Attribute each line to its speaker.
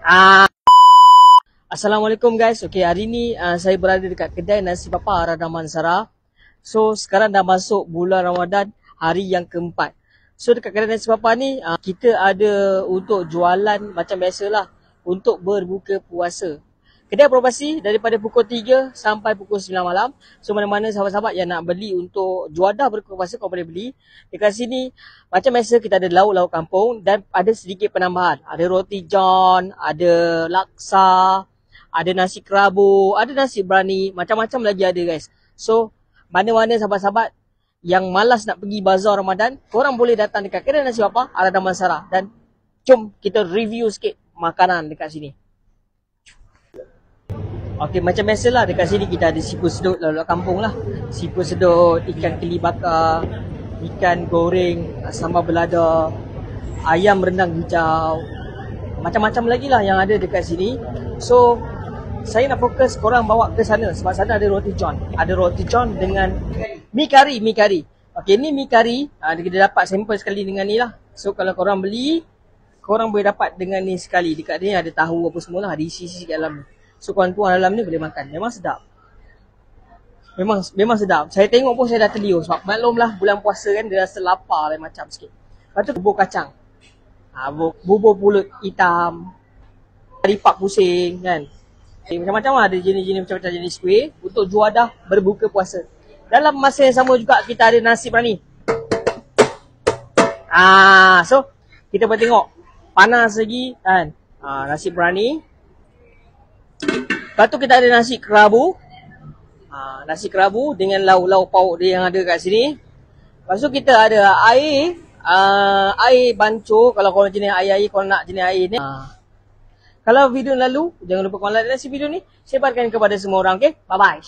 Speaker 1: Ah, Assalamualaikum guys. Okay, hari ni saya berada dekat kedai nasi papa Radaman Sara. So, sekarang dah masuk bulan Ramadan, hari yang keempat. So, dekat kedai nasi papa ni, kita ada untuk jualan macam biasalah, untuk berbuka puasa. Kedai beroperasi daripada pukul 3 sampai pukul 9 malam. So, mana-mana sahabat-sahabat yang nak beli untuk juadah berbuka puasa, kau boleh beli. Dekat sini, macam biasa kita ada lauk-lauk kampung dan ada sedikit penambahan. Ada roti john, ada laksa, ada nasi kerabu, ada nasi berani, macam-macam lagi ada guys. So, mana-mana sahabat-sahabat yang malas nak pergi bazar Ramadan, korang boleh datang dekat kedai nasi papa Radaman Sara. Dan jom kita review sikit makanan dekat sini. Okey, macam biasalah dekat sini kita ada siput sedut lauk kampung lah. Siput sedut, ikan keli bakar, ikan goreng, sambal belada, ayam rendang hijau, macam-macam lagi lah yang ada dekat sini. So, saya nak fokus korang bawa ke sana sebab sana ada roti john. Ada roti john dengan mi kari. Okey, ni mi kari. Kita dapat sampel sekali dengan ni lah. So, kalau korang beli, korang boleh dapat dengan ni sekali. Dekat ni ada tahu apa semua lah. Ada isi-isi kat dalam ni. So, korang tuang dalam ni boleh makan. Memang sedap. Memang sedap. Saya tengok pun saya dah terliur sebab maklumlah bulan puasa kan dia rasa lapar lain macam sikit. Lepas tu bubur kacang. Bubur pulut hitam. Ripak pusing kan. Macam-macam lah, ada jenis-jenis macam-macam jenis kuih untuk juadah berbuka puasa. Dalam masa yang sama juga kita ada nasi berani. So kita boleh tengok panas lagi kan. Nasi berani. Lepas tu kita ada nasi kerabu. Nasi kerabu dengan lauk-lauk pauk dia yang ada kat sini. Lepas tu kita ada air. Air bancuh. Kalau korang jenis air-air, korang nak jenis air ni. Kalau video lalu, jangan lupa korang like dan share video ni. Sebarkan kepada semua orang, okay? Bye-bye.